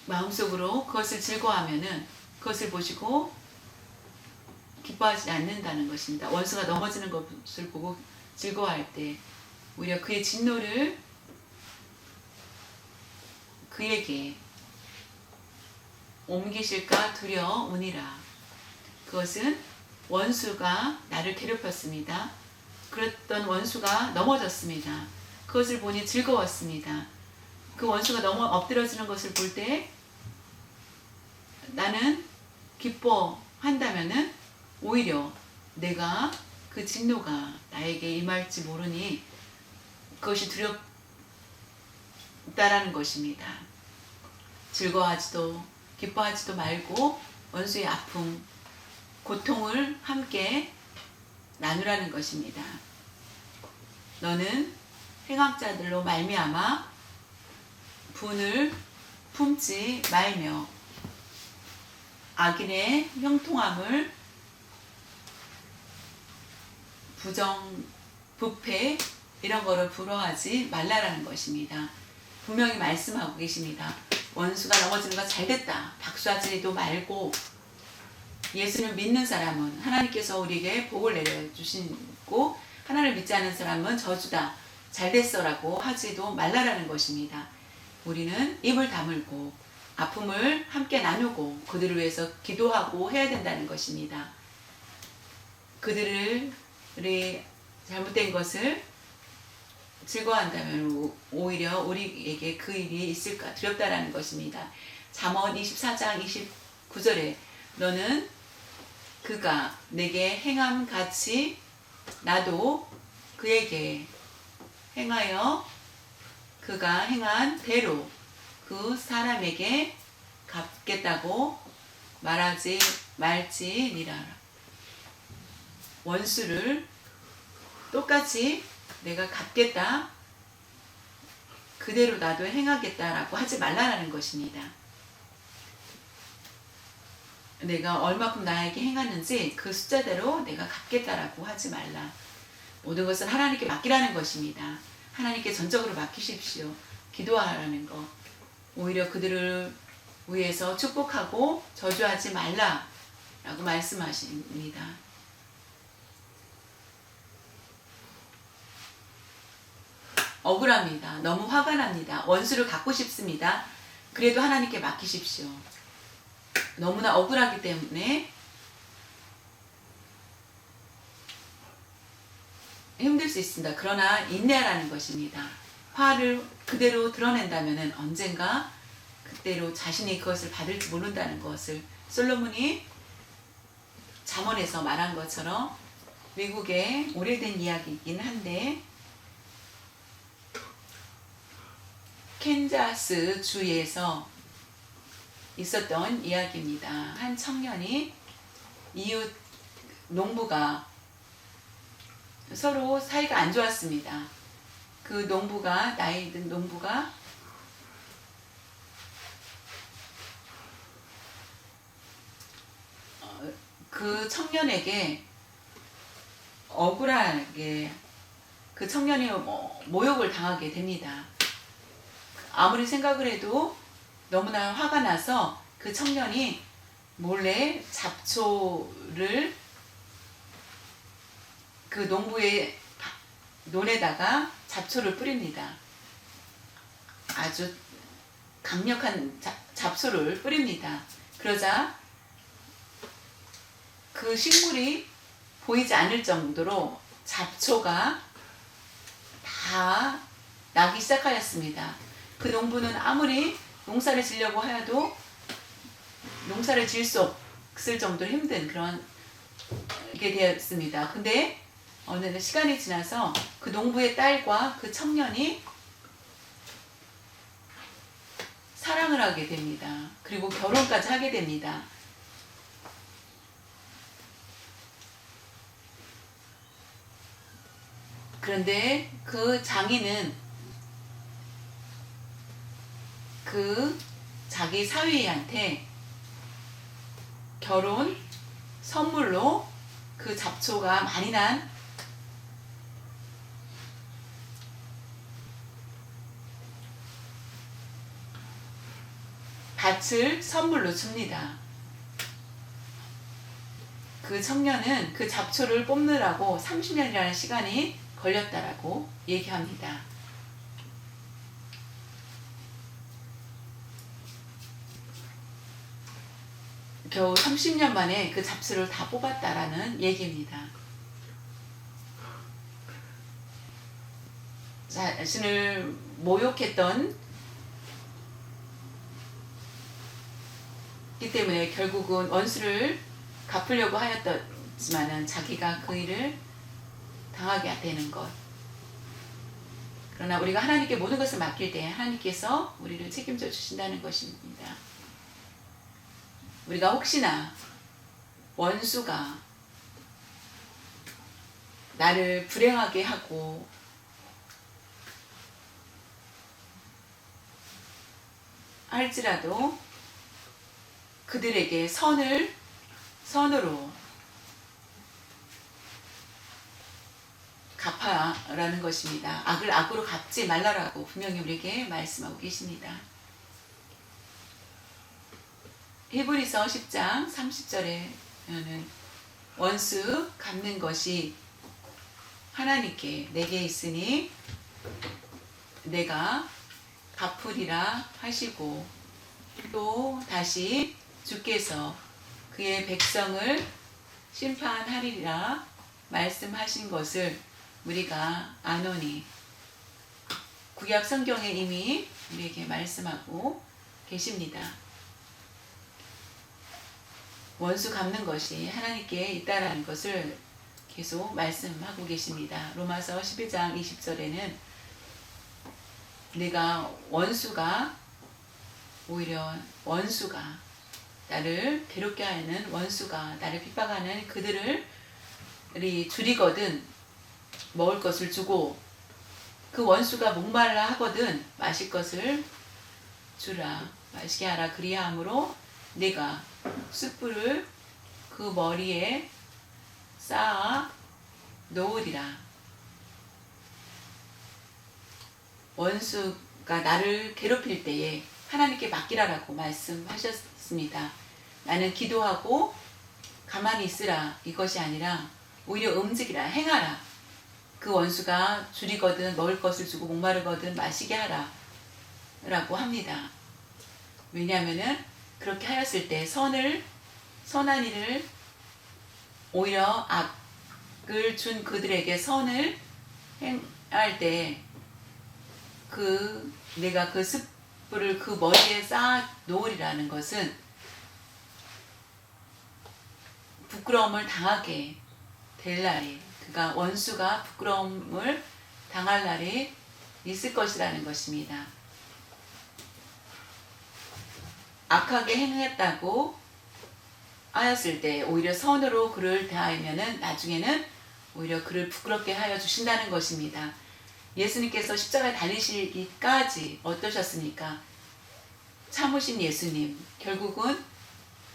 마음속으로 그것을 즐거워하면은 그것을 보시고 기뻐하지 않는다는 것입니다. 원수가 넘어지는 것을 보고 즐거워할 때 오히려 그의 진노를 그에게 옮기실까 두려우니라. 그것은 원수가 나를 괴롭혔습니다. 그랬던 원수가 넘어졌습니다. 그것을 보니 즐거웠습니다. 그 원수가 엎드러지는 것을 볼 때 나는 기뻐한다면은 오히려 내가 그 진노가 나에게 임할지 모르니 그것이 두렵다라는 것입니다. 즐거워하지도 기뻐하지도 말고 원수의 아픔, 고통을 함께 나누라는 것입니다. 너는 행악자들로 말미암아 분을 품지 말며 악인의 형통함을 부패 이런 거를 부러워하지 말라라는 것입니다. 분명히 말씀하고 계십니다. 원수가 넘어지는 거 잘됐다. 박수하지도 말고, 예수를 믿는 사람은 하나님께서 우리에게 복을 내려주시고 하나님을 믿지 않는 사람은 저주다. 잘됐어라고 하지도 말라라는 것입니다. 우리는 입을 다물고 아픔을 함께 나누고 그들을 위해서 기도하고 해야 된다는 것입니다. 그들의 잘못된 것을 즐거워한다면 오히려 우리에게 그 일이 있을까 두렵다라는 것입니다. 잠언 24장 29절에 너는 그가 내게 행함같이 나도 그에게 행하여 그가 행한 대로 그 사람에게 갚겠다고 말하지 말지니라. 원수를 똑같이 내가 갚겠다, 그대로 나도 행하겠다라고 하지 말라라는 것입니다. 내가 얼마큼 나에게 행하는지 그 숫자대로 내가 갚겠다라고 하지 말라. 모든 것은 하나님께 맡기라는 것입니다. 하나님께 전적으로 맡기십시오. 기도하라는 것. 오히려 그들을 위해서 축복하고 저주하지 말라라고 말씀하십니다. 억울합니다. 너무 화가 납니다. 원수를 갚고 싶습니다. 그래도 하나님께 맡기십시오. 너무나 억울하기 때문에 힘들 수 있습니다. 그러나 인내하라는 것입니다. 화를 그대로 드러낸다면 언젠가 그대로 자신이 그것을 받을지 모른다는 것을 솔로몬이 잠언에서 말한 것처럼 미국의 오래된 이야기이긴 한데 캔자스 주에서 있었던 이야기입니다. 한 청년이 이웃 농부가 서로 사이가 안 좋았습니다. 그 농부가, 나이 든 농부가 그 청년에게 억울하게 그 청년이 모욕을 당하게 됩니다. 아무리 생각을 해도 너무나 화가 나서 그 청년이 몰래 잡초를 그 농부의 논에다가 잡초를 뿌립니다. 아주 강력한 잡초를 뿌립니다. 그러자 그 식물이 보이지 않을 정도로 잡초가 다 나기 시작하였습니다. 그 농부는 아무리 농사를 지려고 하여도 농사를 지을 수 없을 정도로 힘든 그런 게 되었습니다. 근데 어느 시간이 지나서 그 농부의 딸과 그 청년이 사랑을 하게 됩니다. 그리고 결혼까지 하게 됩니다. 그런데 그 장인은 그 자기 사위한테 결혼 선물로 그 잡초가 많이 난 밭을 선물로 줍니다. 그 청년은 그 잡초를 뽑느라고 30년이라는 시간이 걸렸다라고 얘기합니다. 겨우 30년 만에 그 잡초를 다 뽑았다라는 얘기입니다. 자신을 모욕했던 이 때문에 결국은 원수를 갚으려고 하였지만은 자기가 그 일을 당하게 되는 것. 그러나 우리가 하나님께 모든 것을 맡길 때 하나님께서 우리를 책임져 주신다는 것입니다. 우리가 혹시나 원수가 나를 불행하게 하고 할지라도 그들에게 선으로 갚아라는 것입니다. 악을 악으로 갚지 말라라고 분명히 우리에게 말씀하고 계십니다. 히브리서 10장 30절에는 원수 갚는 것이 하나님께 내게 있으니 내가 갚으리라 하시고, 또 다시 주께서 그의 백성을 심판하리라 말씀하신 것을 우리가 아노니, 구약 성경에 이미 우리에게 말씀하고 계십니다. 원수 갚는 것이 하나님께 있다라는 것을 계속 말씀하고 계십니다. 로마서 11장 20절에는 내가 오히려 원수가 나를 괴롭게 하는 원수가 나를 핍박하는 그들을 줄이거든 먹을 것을 주고, 그 원수가 목말라 하거든 마실 것을 주라, 마시게 하라. 그리함으로 내가 숯불을 그 머리에 쌓아 놓으리라. 원수가 나를 괴롭힐 때에 하나님께 맡기라라고 말씀하셨습니다. 나는 기도하고 가만히 있으라 이것이 아니라 오히려 움직이라, 행하라. 그 원수가 줄이거든 먹을 것을 주고 목마르거든 마시게 하라 라고 합니다. 왜냐하면은 그렇게 하였을 때 선한 일을, 오히려 악을 준 그들에게 선을 행할 때 내가 그 숯불을 그 머리에 쌓아 놓으리라는 것은 부끄러움을 당하게 될 날이, 그가 원수가 부끄러움을 당할 날이 있을 것이라는 것입니다. 악하게 행했다고 하였을 때 오히려 선으로 그를 대하면은 나중에는 오히려 그를 부끄럽게 하여 주신다는 것입니다. 예수님께서 십자가에 달리시기까지 어떠셨습니까? 참으신 예수님, 결국은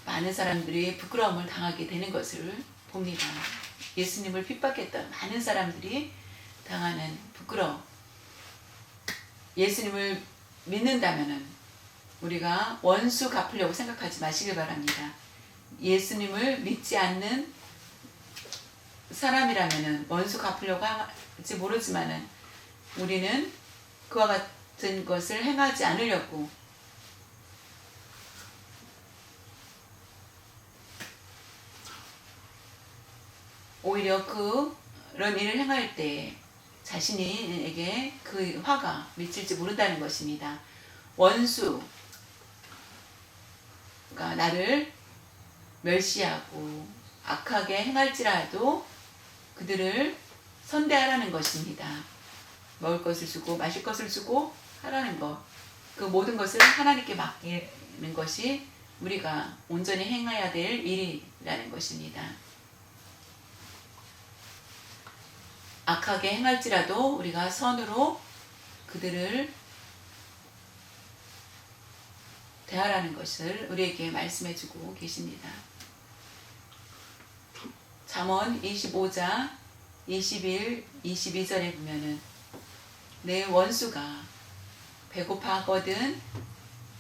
많은 사람들이 부끄러움을 당하게 되는 것을 봅니다. 예수님을 핍박했던 많은 사람들이 당하는 부끄러움. 예수님을 믿는다면 우리가 원수 갚으려고 생각하지 마시길 바랍니다. 예수님을 믿지 않는 사람이라면은 원수 갚으려고 할지 모르지만은 우리는 그와 같은 것을 행하지 않으려고 오히려 그런 일을 행할 때 자신에게 그 화가 미칠지 모른다는 것입니다. 원수가 나를 멸시하고 악하게 행할지라도 그들을 선대하라는 것입니다. 먹을 것을 주고 마실 것을 주고 하라는 것, 그 모든 것을 하나님께 맡기는 것이 우리가 온전히 행해야 될 일이라는 것입니다. 악하게 행할지라도 우리가 선으로 그들을 대하라는 것을 우리에게 말씀해 주고 계십니다. 잠언 25장 21, 22절에 보면은 내 원수가 배고파하거든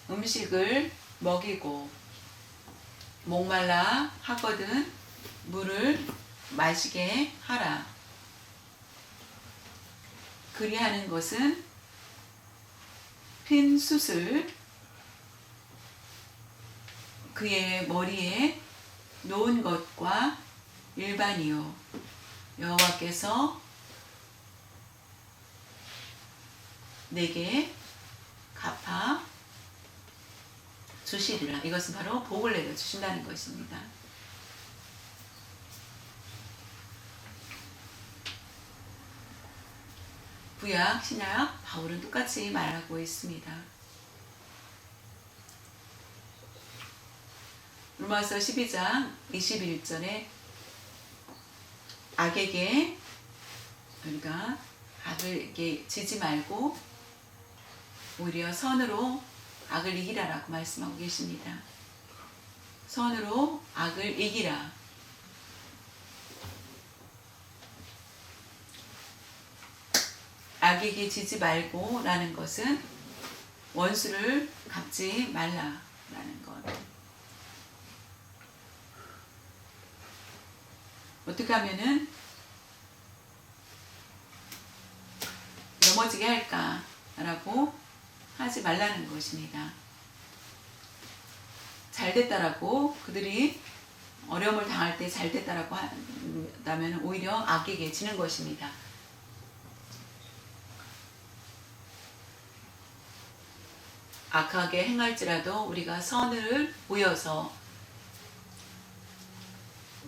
음식을 먹이고 목말라 하거든 물을 마시게 하라. 그리하는 것은 핀 숯을 그의 머리에 놓은 것과 일반이요 여호와께서 내게 갚아 주시리라. 이것은 바로 복을 내려 주신다는 것입니다. 구약, 신약, 바울은 똑같이 말하고 있습니다. 로마서 12장 21절에 악에게 우리가 악을 지지 말고 오히려 선으로 악을 이기라라고 말씀하고 계십니다. 선으로 악을 이기라. 악에게 지지 말고 라는 것은 원수를 갚지 말라라는 것. 어떻게 하면은 넘어지게 할까라고 하지 말라는 것입니다. 잘됐다라고 그들이 어려움을 당할 때 잘됐다라고 한다면 오히려 악에게 지는 것입니다. 악하게 행할지라도 우리가 선을 보여서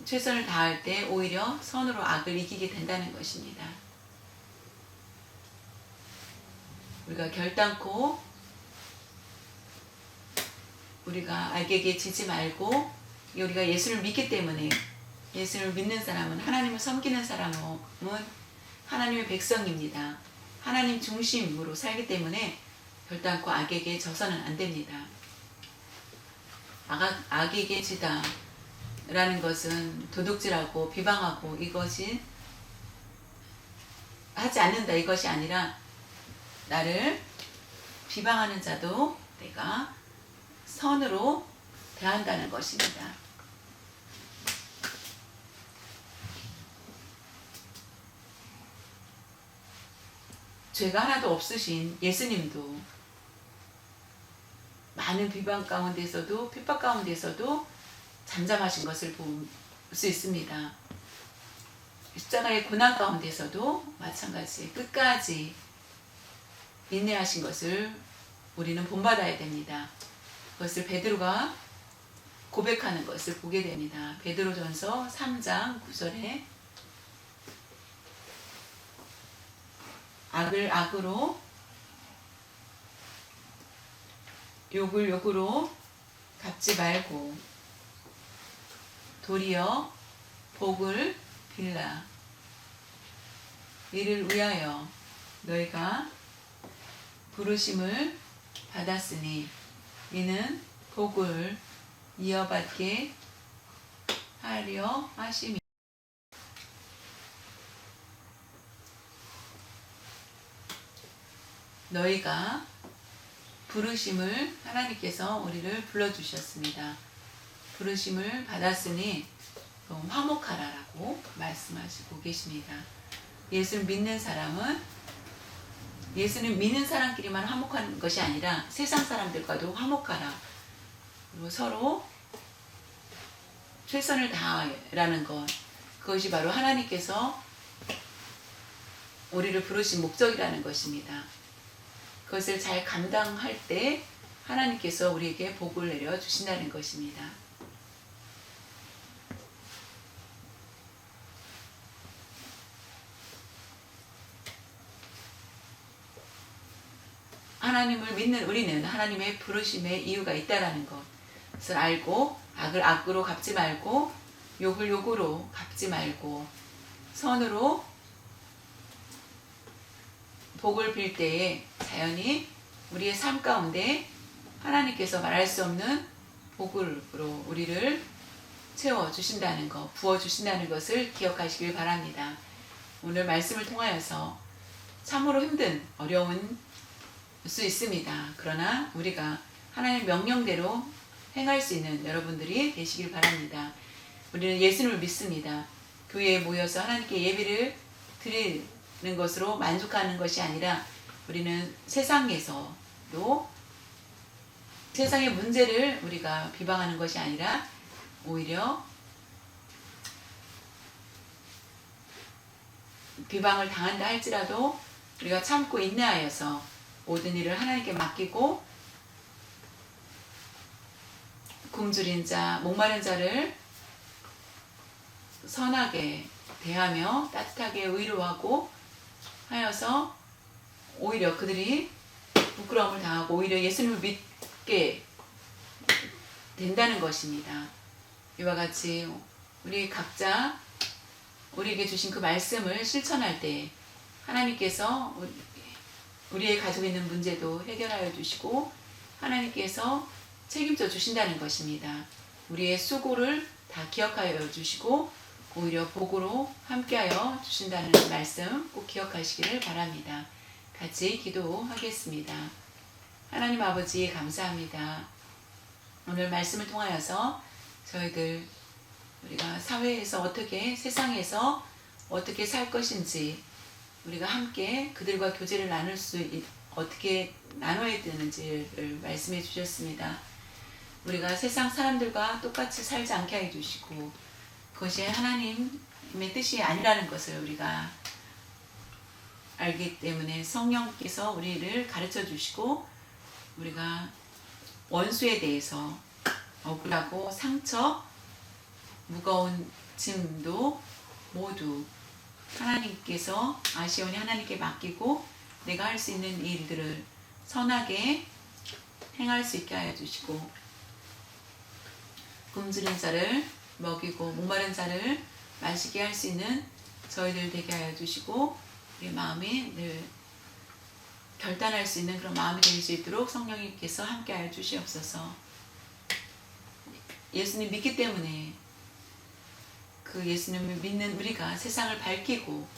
최선을 다할 때 오히려 선으로 악을 이기게 된다는 것입니다. 우리가 결단코 우리가 악에게 지지 말고 우리가 예수를 믿기 때문에 예수를 믿는 사람은 하나님을 섬기는 사람은 하나님의 백성입니다. 하나님 중심으로 살기 때문에 결단코 악에게 져서는 안 됩니다. 악에게 지다 라는 것은 도둑질하고 비방하고 이것이 하지 않는다 이것이 아니라 나를 비방하는 자도 내가 선으로 대한다는 것입니다. 죄가 하나도 없으신 예수님도 많은 비방 가운데서도 핍박 가운데서도 잠잠하신 것을 볼 수 있습니다. 십자가의 고난 가운데서도 마찬가지 끝까지 인내하신 것을 우리는 본받아야 됩니다. 그것을 베드로가 고백하는 것을 보게 됩니다. 베드로전서 3장 9절에 악을 악으로 욕을 욕으로 갚지 말고 도리어 복을 빌라. 이를 위하여 너희가 부르심을 받았으니 이는 복을 이어받게 하려 하심이. 너희가 부르심을 하나님께서 우리를 불러주셨습니다. 부르심을 받았으니 화목하라라고 말씀하시고 계십니다. 예수를 믿는 사람은 예수는 믿는 사람끼리만 화목한 것이 아니라 세상 사람들과도 화목하라. 그리고 서로 최선을 다하라는 것. 그것이 바로 하나님께서 우리를 부르신 목적이라는 것입니다. 그것을 잘 감당할 때 하나님께서 우리에게 복을 내려 주신다는 것입니다. 하나님을 믿는 우리는 하나님의 부르심에 이유가 있다라는 것을 알고 악을 악으로 갚지 말고 욕을 욕으로 갚지 말고 선으로 복을 빌 때에 자연히 우리의 삶 가운데 하나님께서 말할 수 없는 복으로 우리를 채워주신다는 것, 부어주신다는 것을 기억하시길 바랍니다. 오늘 말씀을 통하여서 참으로 힘든, 어려운 수 있습니다. 그러나 우리가 하나님의 명령대로 행할 수 있는 여러분들이 되시길 바랍니다. 우리는 예수님을 믿습니다. 교회에 모여서 하나님께 예배를 드리는 것으로 만족하는 것이 아니라 우리는 세상에서도 세상의 문제를 우리가 비방하는 것이 아니라 오히려 비방을 당한다 할지라도 우리가 참고 인내하여서 모든 일을 하나님께 맡기고 굶주린 자, 목마른 자를 선하게 대하며 따뜻하게 위로하고 하여서 오히려 그들이 부끄러움을 당하고 오히려 예수님을 믿게 된다는 것입니다. 이와 같이 우리 각자 우리에게 주신 그 말씀을 실천할 때 하나님께서 우리의 가지고 있는 문제도 해결하여 주시고 하나님께서 책임져 주신다는 것입니다. 우리의 수고를 다 기억하여 주시고 오히려 복으로 함께하여 주신다는 말씀 꼭 기억하시기를 바랍니다. 같이 기도하겠습니다. 하나님 아버지 감사합니다. 오늘 말씀을 통하여서 저희들 우리가 사회에서 어떻게 세상에서 어떻게 살 것인지 우리가 함께 그들과 교제를 나눌 수 어떻게 나눠야 되는지를 말씀해 주셨습니다. 우리가 세상 사람들과 똑같이 살지 않게 해주시고 그것이 하나님의 뜻이 아니라는 것을 우리가 알기 때문에 성령께서 우리를 가르쳐 주시고 우리가 원수에 대해서 억울하고 상처, 무거운 짐도 모두 하나님께서 아시오니 하나님께 맡기고 내가 할 수 있는 일들을 선하게 행할 수 있게 하여 주시고 굶주린 자를 먹이고 목마른 자를 마시게 할 수 있는 저희들 되게 하여 주시고 우리의 마음이 늘 결단할 수 있는 그런 마음이 될 수 있도록 성령님께서 함께 하여 주시옵소서. 예수님 믿기 때문에 그 예수님을 믿는 우리가 세상을 밝히고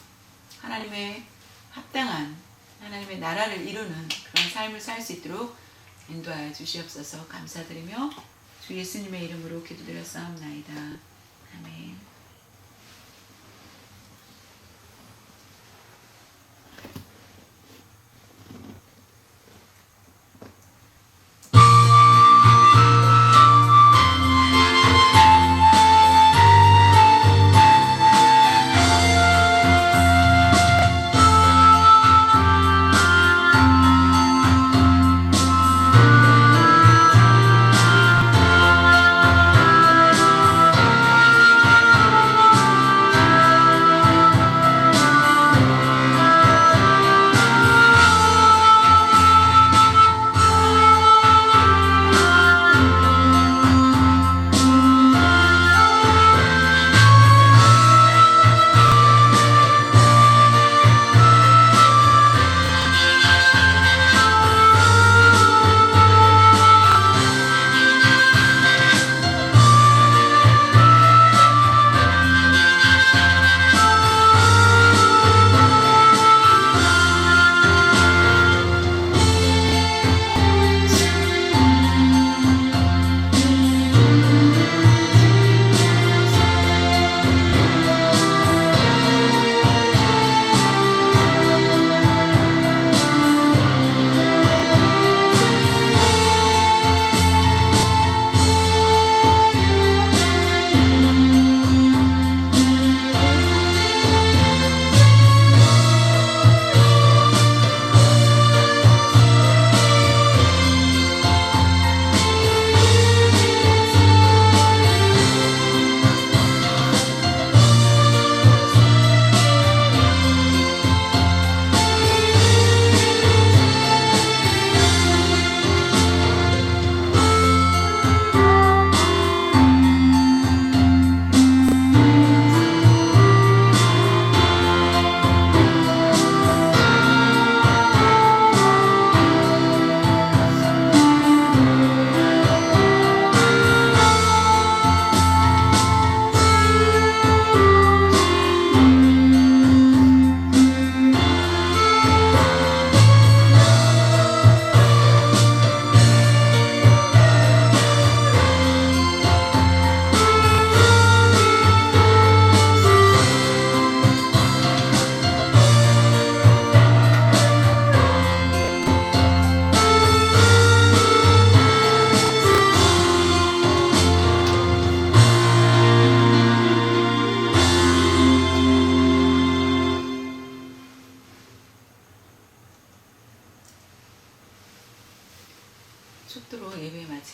하나님의 합당한 하나님의 나라를 이루는 그런 삶을 살 수 있도록 인도하여 주시옵소서. 감사드리며 주 예수님의 이름으로 기도드렸사옵나이다. 아멘.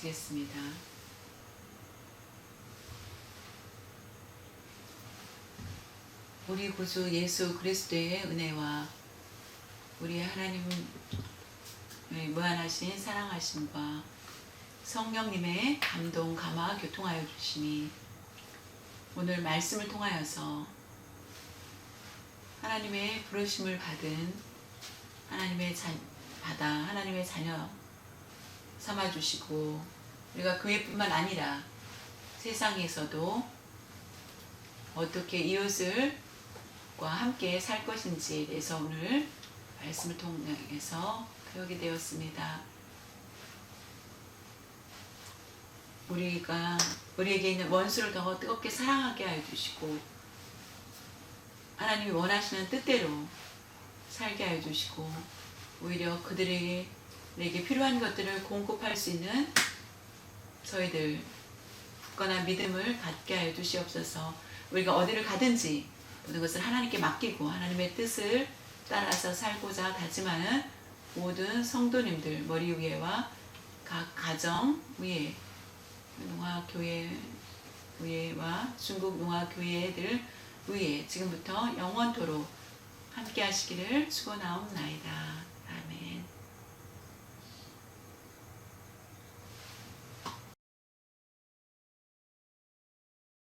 마치겠습니다. 우리 구주 예수 그리스도의 은혜와 우리 하나님의 무한하신 사랑하심과 성령님의 감동, 감화, 교통하여 주심이 오늘 말씀을 통하여서 하나님의 부르심을 받은 하나님의 자녀 삼아주시고 우리가 교회뿐만 아니라 세상에서도 어떻게 이웃과 함께 살 것인지에 대해서 오늘 말씀을 통해서 배우게 되었습니다. 우리에게 있는 원수를 더 뜨겁게 사랑하게 하여 주시고 하나님이 원하시는 뜻대로 살게 하여 주시고 오히려 그들에게 필요한 것들을 공급할 수 있는 저희들 굳건한 믿음을 갖게 하여 주시옵소서. 우리가 어디를 가든지 모든 것을 하나님께 맡기고 하나님의 뜻을 따라서 살고자 다짐하는 모든 성도님들 머리 위에와 각 가정 위에 농화교회 위에와 중국 농화교회들 위에 지금부터 영원토록 함께 하시기를 축원하옵나이다.